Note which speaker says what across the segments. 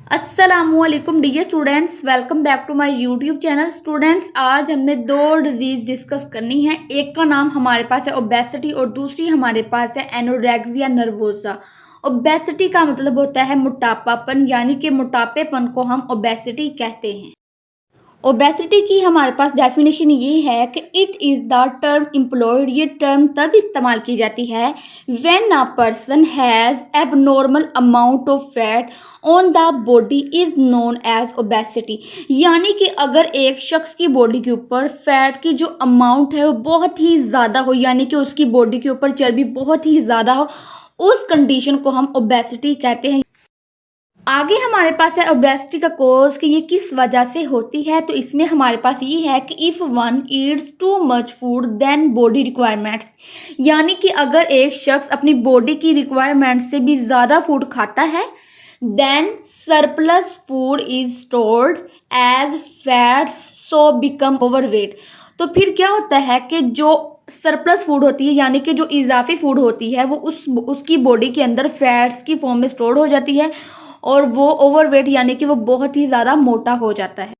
Speaker 1: अस्सलामुअलैकुम dear students, welcome back to my YouTube channel. Students, आज हमने दो डिजीज़ डिस्कस करनी है। एक का नाम हमारे पास है ओबेसिटी और दूसरी हमारे पास है एनोरेक्सिया नर्वोसा। ओबेसिटी का मतलब होता है मोटापापन, यानी कि मोटापेपन को हम ओबेसिटी कहते हैं। ओबेसिटी की हमारे पास डेफिनेशन ये है कि it is the term employed. ये टर्म तब इस्तेमाल की जाती है when a person has abnormal amount of fat on the body is known as obesity. यानी कि अगर एक शख्स की बॉडी के ऊपर फैट की जो अमाउंट है वो बहुत ही ज़्यादा हो, यानी कि उसकी बॉडी के ऊपर चर्बी बहुत ही ज़्यादा हो, उस कंडीशन को हम ओबेसिटी कहते हैं। आगे हमारे पास है ओबेसिटी का कोज कि ये किस वजह से होती है। तो इसमें हमारे पास ये है कि if one eats too much food then body requirements, यानी कि अगर एक शख्स अपनी बॉडी की रिक्वायरमेंट से भी ज़्यादा फूड खाता है, then surplus food is stored as fats so become overweight. तो फिर क्या होता है कि जो सरप्लस फूड होती है, यानी कि जो इजाफी फूड होती है, वो उसकी बॉडी के अंदर फैट्स की फॉर्म में स्टोर हो जाती है और वो ओवरवेट यानी कि वो बहुत ही ज़्यादा मोटा हो जाता है।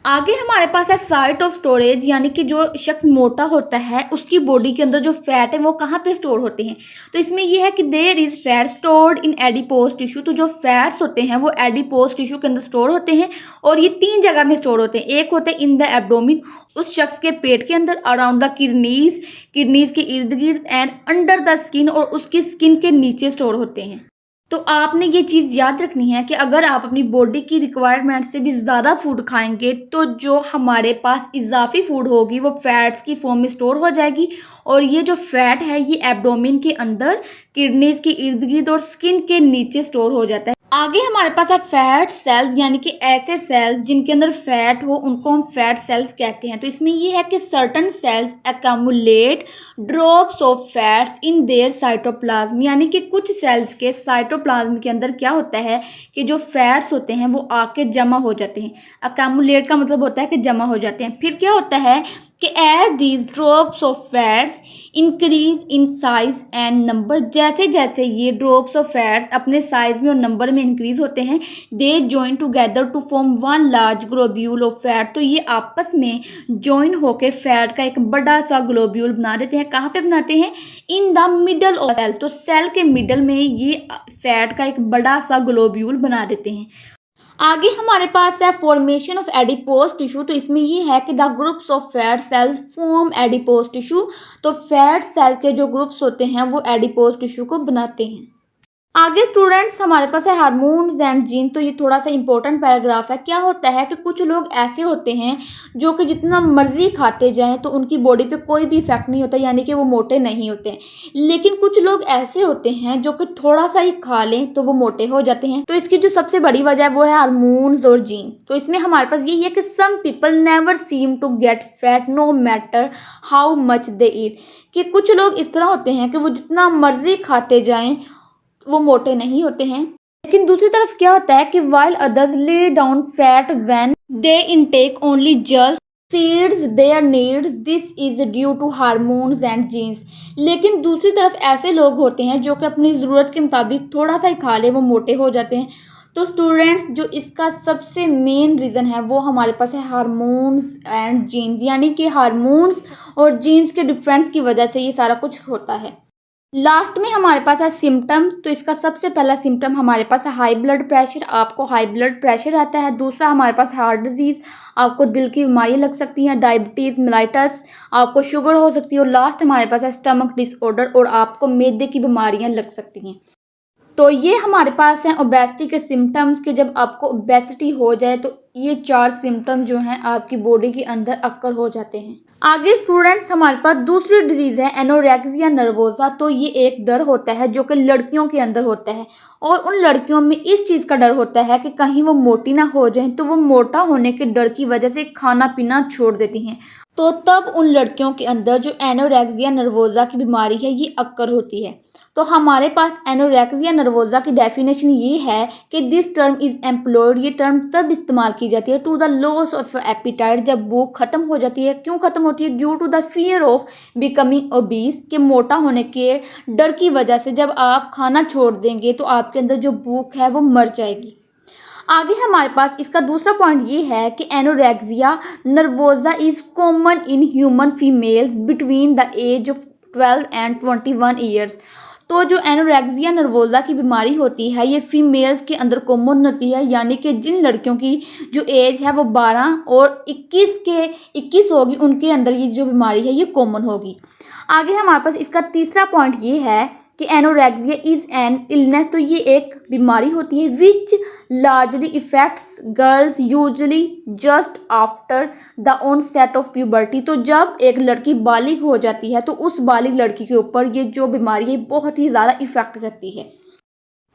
Speaker 1: आगे हमारे पास है साइट ऑफ स्टोरेज, यानी कि जो शख्स मोटा होता है उसकी बॉडी के अंदर जो फैट है वो कहाँ पे स्टोर होते हैं। तो इसमें यह है कि there is fat stored in adipose tissue. तो जो फैट्स होते हैं वो एडिपोज टिश्यू के अंदर स्टोर होते हैं और ये तीन जगह में स्टोर होते हैं। एक होता है इन द एब्डोमिन, उस शख्स के पेट के अंदर, अराउंड द किडनीज के इर्द गिर्द, एंड अंडर द स्किन, और उसकी स्किन के नीचे स्टोर होते हैं। तो आपने ये चीज़ याद रखनी है कि अगर आप अपनी बॉडी की रिक्वायरमेंट से भी ज़्यादा फूड खाएंगे तो जो हमारे पास इजाफी फूड होगी वो फैट्स की फॉर्म में स्टोर हो जाएगी और ये जो फैट है ये एब्डोमिन के अंदर, किडनीज के इर्द गिर्द और स्किन के नीचे स्टोर हो जाता है। आगे हमारे पास है फैट सेल्स, यानी कि ऐसे सेल्स जिनके अंदर फैट हो उनको हम फैट सेल्स कहते हैं। तो इसमें ये है कि certain cells accumulate drops of fats in their cytoplasm, यानी कि कुछ सेल्स के साइटोप्लाज्म के अंदर क्या होता है कि जो फैट्स होते हैं वो आके जमा हो जाते हैं। एक्यूमुलेट का मतलब होता है कि जमा हो जाते हैं। फिर क्या होता है कि as these drops of fats increase in size and number, जैसे जैसे ये ड्रॉप्स ऑफ फैट्स अपने साइज में और नंबर में इंक्रीज होते हैं, they join together to form one large globule of fat. तो ये आपस में जॉइन होकर फैट का एक बड़ा सा ग्लोब्यूल बना देते हैं। कहाँ पे बनाते हैं? In the middle of cell. तो सेल के मिडल में ये फैट का एक बड़ा सा ग्लोब्यूल बना देते हैं। आगे हमारे पास है फॉर्मेशन ऑफ एडिपोज टिश्यू। तो इसमें ये है कि the groups of fat cells form adipose tissue. तो फैट सेल के जो ग्रुप्स होते हैं वो एडिपोज टिश्यू को बनाते हैं। आगे स्टूडेंट्स हमारे पास है हार्मोन्स एंड जीन। तो ये थोड़ा सा इंपॉर्टेंट पैराग्राफ है। क्या होता है कि कुछ लोग ऐसे होते हैं जो कि जितना मर्जी खाते जाएं तो उनकी बॉडी पे कोई भी इफेक्ट नहीं होता, यानी कि वो मोटे नहीं होते हैं। लेकिन कुछ लोग ऐसे होते हैं जो कि थोड़ा सा ही खा लें तो वो मोटे हो जाते हैं। तो इसकी जो सबसे बड़ी वजह है वो है हार्मोन्स और जीन। तो इसमें हमारे पास यही है कि some people never seem to get fat no matter how much they eat. कि कुछ लोग इस तरह होते हैं कि वो जितना मर्जी खाते जाएं वो मोटे नहीं होते हैं। लेकिन दूसरी तरफ क्या होता है कि while others lay down fat when they intake only just exceeds their needs, this is due to hormones and genes। लेकिन दूसरी तरफ ऐसे लोग होते हैं जो कि अपनी ज़रूरत के मुताबिक थोड़ा सा ही खा ले वो मोटे हो जाते हैं। तो स्टूडेंट्स, जो इसका सबसे मेन रीज़न है वो हमारे पास है हार्मोन्स एंड जीन्स, यानी कि हार्मोन्स और जीन्स के डिफरेंस की वजह से ये सारा कुछ होता है। लास्ट में हमारे पास है सिम्टम्स। तो इसका सबसे पहला सिम्टम हमारे पास है हाई ब्लड प्रेशर। आपको हाई ब्लड प्रेशर आता है। दूसरा हमारे पास हार्ट डिजीज़, आपको दिल की बीमारी लग सकती हैं, डायबिटीज़ मेलाइटस, आपको शुगर हो सकती है, और लास्ट हमारे पास है स्टमक डिसऑर्डर और आपको मैदे की बीमारियां लग सकती हैं। तो ये हमारे पास हैं ओबेसिटी के सिम्टम्स कि जब आपको ओबेसिटी हो जाए तो ये चार सिम्टम जो हैं आपकी बॉडी के अंदर अक्कर हो जाते हैं। आगे स्टूडेंट्स हमारे पास दूसरी डिजीज़ है एनोरेक्सिया नर्वोसा। तो ये एक डर होता है जो कि लड़कियों के अंदर होता है और उन लड़कियों में इस चीज़ का डर होता है कि कहीं वो मोटी ना हो जाए, तो वो मोटा होने के डर की वजह से खाना पीना छोड़ देती हैं। तो तब उन लड़कियों के अंदर जो एनोरेक्सिया नर्वोसा की बीमारी है ये अक्कर होती है। तो हमारे पास एनोरेक्सिया नर्वोसा की डेफिनेशन ये है कि दिस टर्म इज़ एम्प्लॉयड। ये टर्म तब इस्तेमाल की जाती है to the loss of appetite, जब भूख खत्म हो जाती है। क्यों खत्म होती है? Due to the fear of becoming obese, के मोटा होने के डर की वजह से जब आप खाना छोड़ देंगे तो आपके अंदर जो भूख है वो मर जाएगी। आगे हमारे पास इसका दूसरा पॉइंट ये है कि anorexia nervosa is common in human females between the age of 12 and 21 years. तो जो एनोरेक्सिया नर्वोसा की बीमारी होती है ये फीमेल्स के अंदर कॉमन होती है, यानी कि जिन लड़कियों की जो एज है वो 12 और 21 होगी उनके अंदर ये जो बीमारी है ये कॉमन होगी। आगे हमारे पास इसका तीसरा पॉइंट ये है कि एनोरेक्सिया इज एन इलनेस। तो ये एक बीमारी होती है which largely affects girls usually just after the onset of puberty. तो जब एक लड़की बालिग हो जाती है तो उस बालिग लड़की के ऊपर ये जो बीमारी है बहुत ही ज़्यादा इफेक्ट करती है।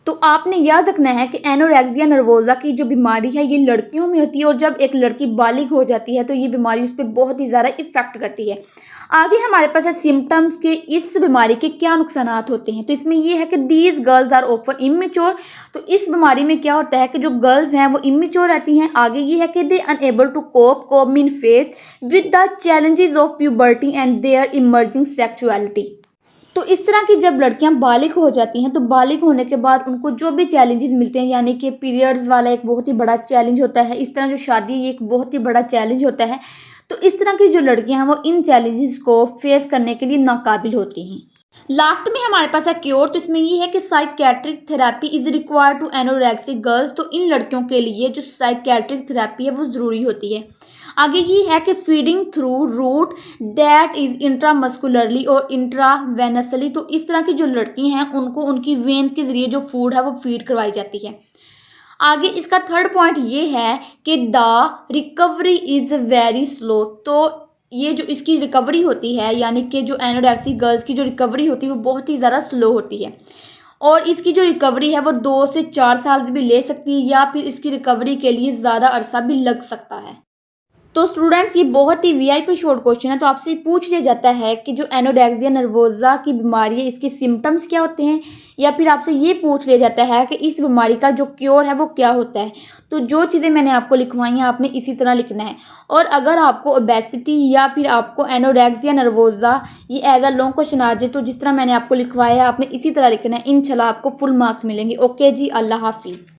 Speaker 1: तो आपने याद रखना है कि एनोरेक्सिया नर्वोसा की जो बीमारी है ये लड़कियों में होती है और जब एक लड़की बालिग हो जाती है तो ये बीमारी उस पर बहुत ही ज़्यादा इफेक्ट करती है। आगे हमारे पास है सिम्टम्स के इस बीमारी के क्या नुकसान होते हैं। तो इसमें ये है कि these girls are often immature. तो इस बीमारी में क्या होता है कि जो गर्ल्स हैं वो इमेच्योर रहती हैं। आगे ये है कि they unable to cope mean face with the challenges of puberty and their emerging sexuality. तो इस तरह की जब लड़कियां बालिग हो जाती हैं तो बालिग होने के बाद उनको जो भी चैलेंजेस मिलते हैं, यानी कि पीरियड्स वाला एक बहुत ही बड़ा चैलेंज होता है, इस तरह जो शादी है ये एक बहुत ही बड़ा चैलेंज होता है। तो इस तरह की जो लड़कियां हैं वो इन चैलेंजेस को फेस करने के लिए नाकाबिल होती हैं। लास्ट में हमारे पास है क्योर। तो इसमें ये है कि psychiatric therapy is required to anorexic girls. तो इन लड़कियों के लिए जो साइकेट्रिक थेरेपी है वो ज़रूरी होती है। आगे ये है कि feeding through route that is intramuscularly और इंट्रावेनसली। तो इस तरह की जो लड़की हैं उनको उनकी वेन्स के जरिए जो फूड है वो फीड करवाई जाती है। आगे इसका थर्ड पॉइंट ये है कि the recovery is very slow. तो ये जो इसकी रिकवरी होती है, यानी कि जो एनोरेक्सिक गर्ल्स की जो रिकवरी होती है वो बहुत ही ज़्यादा स्लो होती है और इसकी जो रिकवरी है वो 2 से 4 साल भी ले सकती है या फिर इसकी रिकवरी के लिए ज़्यादा अरसा भी लग सकता है। तो स्टूडेंट्स ये बहुत ही वीआईपी शॉर्ट क्वेश्चन है। तो आपसे पूछ लिया जाता है कि जो एनोरेक्सिया नर्वोसा की बीमारी है इसके सिम्टम्स क्या होते हैं, या फिर आपसे ये पूछ लिया जाता है कि इस बीमारी का जो क्योर है वो क्या होता है। तो जो चीज़ें मैंने आपको लिखवाई हैं आपने इसी तरह लिखना है। और अगर आपको ओबेसिटी या फिर आपको एनोरेक्सिया नर्वोसा ये एज अ लॉन्ग क्वेश्चन आ जाए तो जिस तरह मैंने आपको लिखवाया है आपने इसी तरह लिखना है। इंशाल्लाह आपको फुल मार्क्स मिलेंगे। ओके जी, अल्लाह हाफिज़।